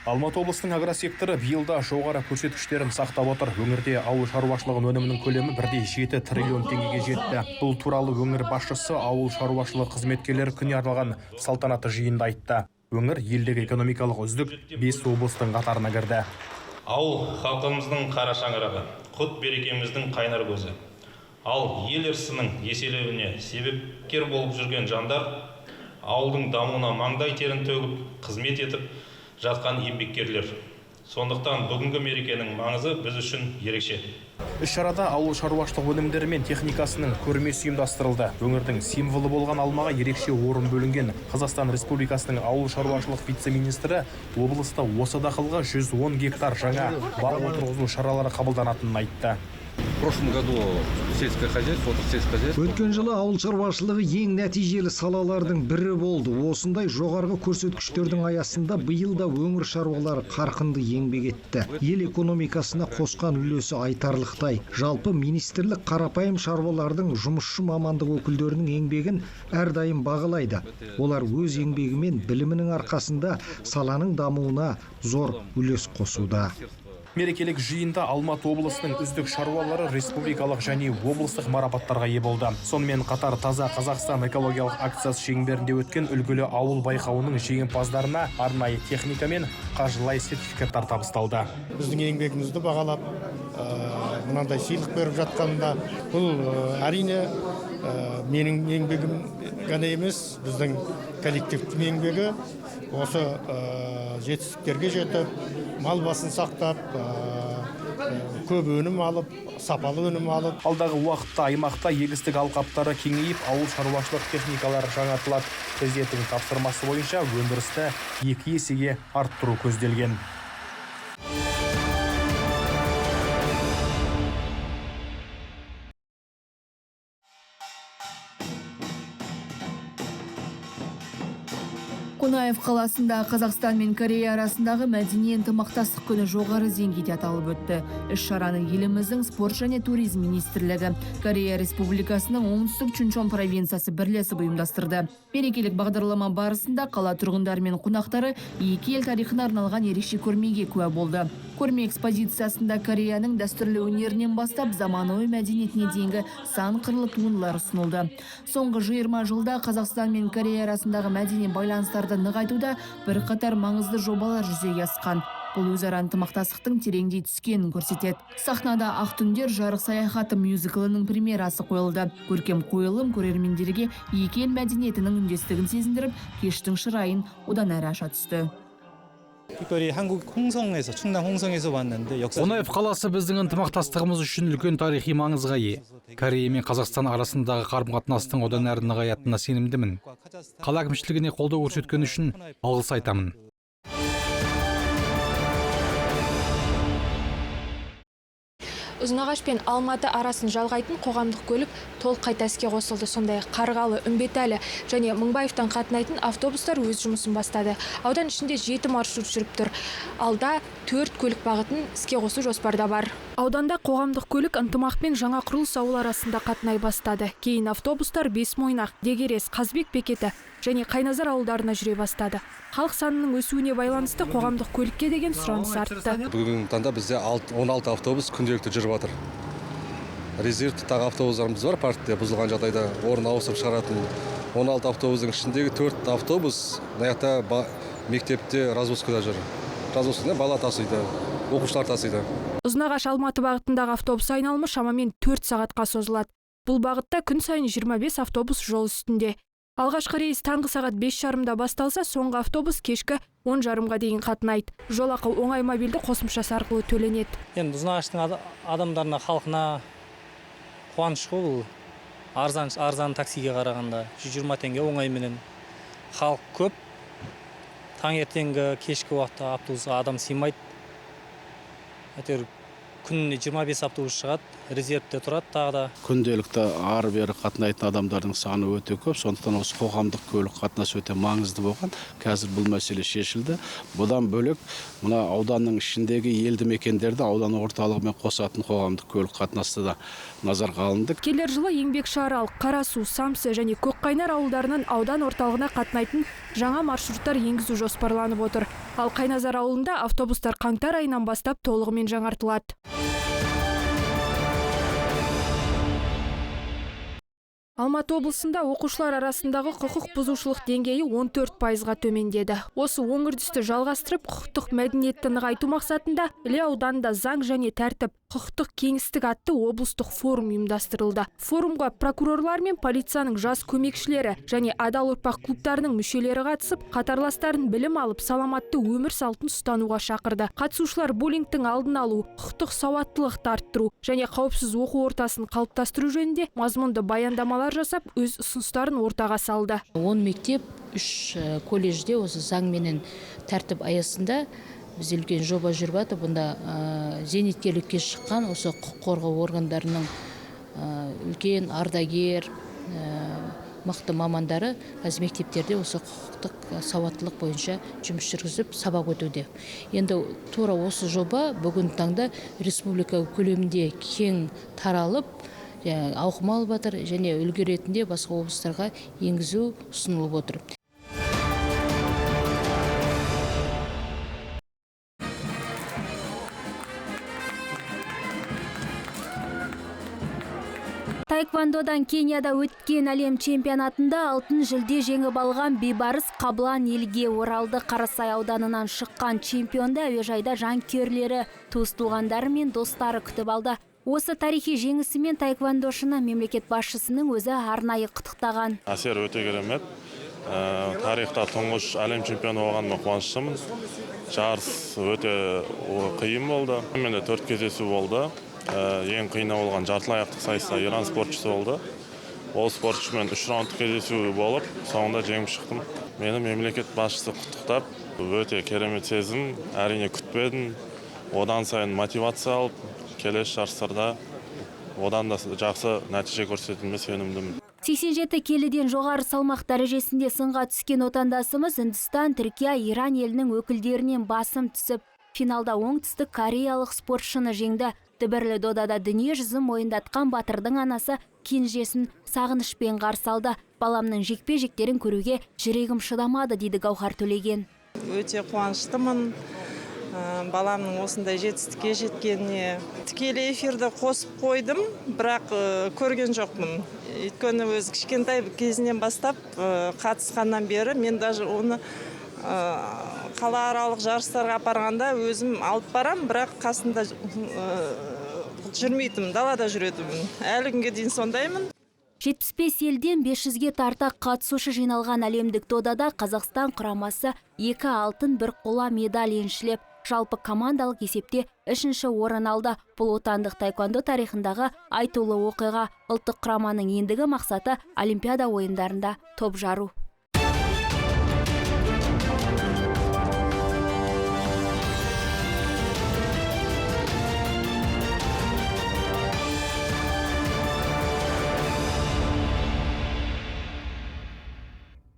Алматы облысының агросекторы биылда жоғары көрсеткіштерін сақтап отыр. Өңірде ауыл шаруашылығы өнімінің көлемі 1,7 триллион теңгеге жетті. Бұл туралы өңір басшысы ауыл шаруашылығы қызметкерлері күніне арналған салтанатты жиында айтты. Өңір елдегі экономикалық үздік 5 облыстың қатарына кірді. Ауыл халқымыздың қара шаңырағы, құт берекеміздің қайнар көзі. Ал ел ырысының еселеуіне себепкер болып жүрген жандар ауылдың дамуына маңдай терін төгіп, қызмет етіп жатқан еңбеккерлер. Сондықтан бүгінгі мерекенің маңызы біз үшін ерекше. Іс-шарада ауыл шаруашылық өнімдері мен техникасының көрмесі ұйымдастырылды. Өңірдің символы болған алмаға ерекше орын бөлінген. Қазақстан Республикасының ауыл шаруашылық вице-министрі облыста осы дақылға 110 гектар жаңа бақ отырғызу шаралары қабылданатынын айтты. В прошлом году сельское хозяйство, сельское хозяйство. Өткен жылы ауыл шаруашылығы ең нәтижелі салалардың бірі болды. Осындай жоғарғы көрсеткіштердің аясында биыл да өңір шаруалары қарқынды еңбек етті. Ел экономикасына қосқан үлесі айтарлықтай. Жалпы министрлік қарапайым шаруалардың жұмысшы мамандық өкілдерінің еңбегін әрдайым бағалайды. Олар өз еңбегі мен білімінің арқасында саланың дамуына зор үлес қосуда. Мерекелік жиында Алматы облысының үздік шаруалары республикалық және облыстық марапаттарға ие болды. Сонымен қатар Таза Қазақстан экологиялық акциясы шеңберінде өткен үлгілі ауыл байқауының жеңімпаздарына арнайы техника мен қаржылай сертификаттар табысталды. Біздің еңбегімізді бағалап, мынандай сыйлық беріп жатқанында бұл әрине менің еңбегім ғана емес, біздің коллективтің еңбегі. Осы жетістіктерге жетіп, мал басын сақтап, көп өнім алып, сапалы өнім алып. Алдағы уақытта аймақта егістік алқаптары кеңейіп, ауыл шаруашылық техникалары жаңартылады. Президенттің тапсырмасы бойынша өндірісті 2 есеге арттыру көзделген. Қонаев қаласында Қазақстан мен Корея арасындағы мәдени ынтымақтастық күні жоғары деңгейде аталып өтті. Іс-шараны еліміздің спорт және туризм министрлігі, Корея Республикасының оңтүстік Чунчон провинциясы бірлесіп ұйымдастырды. Мерекелік бағдарлама барысында қала тұрғындары мен қонақтары екі ел тарихына арналған ерекше көрмеге куә болды. Көрме экспозициясында Кореяның дәстүрлі өнерінен бастап заманауи мәдениетіне дейінгі сан қырлы туындылар ұсынылды. Соңғы 20 жылда Қазақстан мен Корея арасындағы мәдени байланыстарды нығайтуда бірқатар маңызды жобалар жүзеге асқан. Бұл өзара ынтымақтастықтың тереңдей түскенін көрсетеді. Сахнада Ақ түндер жарық саяхаты мюзиклінің премьерасы қойылды. Көркем қойылым көрермендерге екі ел мәдениетінің үндестігін сезіндіріп, кештің шырайын одан әрі аша түсті. Қонаев қаласы біздің ынтымақтастығымыз үшін үлкен тарихи маңызға ие. Корея мен Қазақстан арасындағы қарым-қатынастың одан әрі нығаятынына сенімдімін. Қала әкімшілігіне қолдау көрсеткені үшін алғыс айтамын. Ұзынағаш пен Алматы арасын жалғайтын қоғамдық көлік толық қайта іске қосылды. Сондай Қарғалы, Үмбетәлі және Мыңбаевтан қатынайтын автобустар өз жұмысын бастады. Аудан ішінде 7 маршрут жүріп тұр. Алда 4 көлік бағытын іске қосу жоспарда бар. Ауданда қоғамдық көлік ынтымақпен жаңа құрылыс ауыл арасында қатынай бастады. Кейін автобустар Бесмойнақ, Дегерес, Қазбек бекеті және Қайназар ауылдарына жүре бастады. Халық санының өсуіне байланысты қоғамдық көлікке деген сұраныс артты. Бүгінгі таңда бізде 16 автобус күнделікті жүріп жатыр. Резервті тағы автобустарымыз бар, партия бұзылған жағдайда орын ауысып шығаратын. 16 автобустың ішіндегі 4 автобус мектепте развозкада жүр. Развозкада бала тасиды, оқушылар тасиды. Ұзынағаш Алматы бағытындағы автобус айналымы шамамен 4 сағатқа созылады. Бұл бағытта күн сайын 25 автобус жол үстінде. Алғашқы рейс таңғы сағат 5:30-да басталса, соңғы автобус кешкі 10:30-ға дейін қатынайды. Жолақы оңай мобильді қосымшасы арқылы төленеді. Енді Ұзынағаштың адамдарына, халқына қуаныш қой бұл. Арзан таксиге қарағанда 120 теңге оңайменен. Халық көп. Таңертеңгі кешкі уақытта автобусқа адам сыймайды. Әйтеуір күніне 25 автобус шығады, резервте тұрады тағы да. Күнделікті ары бері қатынайтын адамдардың саны өте көп, сондықтан осы қоғамдық көлік қатынасы өте маңызды болған. Қазір бұл мәселе шешілді. Бұдан бөлек мына ауданның ішіндегі елді мекендерді аудан орталығымен қосатын қоғамдық көлік қатынасы да назарға алынды. Келер жылы Еңбекшіарал, Қарасу, Самсы және Көкқайнар ауылдарының аудан орталығына қатынайтын жаңа маршруттар енгізу жоспарланып отыр. Ал Қайназар ауылында автобустар қаңтар айынан бастап толығымен жаңартылады. Алматы облысында оқушылар арасындағы құқық бұзушылық деңгейі 14%-ға төмендеді. Осы оң үрдісті жалғастырып, құқықтық мәдениетті нығайту мақсатында Іле ауданында заң және тәртіп құқықтық кеңістік атты облыстық форум ұйымдастырылды. Форумға прокурорлар мен полицияның жас көмекшілері және адал ұрпақ клубтарының мүшелері қатысып, қатарластарын білім алып, саламатты өмір салтын ұстануға шақырды. Қатысушылар буллингтің алдын алу, құқықтық сауаттылықты арттыру және қауіпсіз оқу ортасын қалыптастыру жөнінде мазмұнды баяндамалар жасап, өз ұсыныстарын ортаға салды. 10 мектеп, 3 колледжде осы заң менен тәртіп аясында біз үлкен жоба жүріп жатыр. Бұнда зейнеткерлікке шыққан осы құқық қорғау органдарының үлкен ардагер, мықты мамандары қазір мектептерде осы құқықтық сауаттылық бойынша жұмыс жүргізіп сабақ өтуде. Енді тура осы жоба бүгін таңда республика көлемінде кең таралып, ауқым алып жатыр және үлгі ретінде басқа облыстарға енгізу ұсынылып отыр. Таэквондодан Кенияда өткен әлем чемпионатында алтын жүлде жеңіп алған Бейбарыс Қаблан елге оралды. Қарасай ауданынан шыққан чемпионды әуежайда жанкүйерлері, туыс-туғандары мен достары күтіп алды. Осы тарихи жеңісімен таэквондошыны мемлекет басшысының өзі арнайы құттықтаған. Әсер өте керемет. Тарихта тұңғыш әлем чемпионы болғаныма қуаныштымын. Жарыс өте қиын болды. Менде 4 кездесу болды. Ең қиыны болған жартылай аяқтық сайыста Иран спортшысы болды. Ол спортшымен 3 раундтық кездесу болып, соңында жеңіп шықтым. Мені мемлекет басшысы құттықтап, өте керемет сезім, әрине күтпедім. Одан сайын мотивация алып, келесі жарыстарда одан да жақсы нәтиже көрсететініме сенімдімін. 87 келіден жоғары салмақ дәрежесінде сынға түскен отандасымыз Үндістан, Түркия, Иран елінің өкілдерінен басым түсіп, финалда оңтүстік кореялық спортшыны жеңді. Дүбірлі додада дүние жүзін мойындатқан батырдың анасы кенжесін сағынышпен қарсы алды. Баламның жекпе-жектерін көруге жүрегім шыдамады, дейді Гаухар Төлеген. Өте қуаныштымын. Баламның осындай жетістікке жеткеніне. Тікелей эфирді қосып қойдым, бірақ көрген жоқпын. Өйткені өз кішкентай кезінен бастап қатысқаннан бері мен даже оны қалааралық жарыстарға апарғанда өзім алып барам, бірақ қасында жүрмейтім, далада жүретімін. Әлі күнге дейін сондаймын. 75 елден 500-ге тарта қатысушы жиналған әлемдік додада Қазақстан құрамасы 2 алтын 1 қола медаль еншілеп, жалпы командалық есепте 3-ші орын алды. Бұл отандық таэквондо тарихындағы айтулы оқиға. Ұлттық құраманың ендігі мақсаты Олимпиада ойындарында топ жару.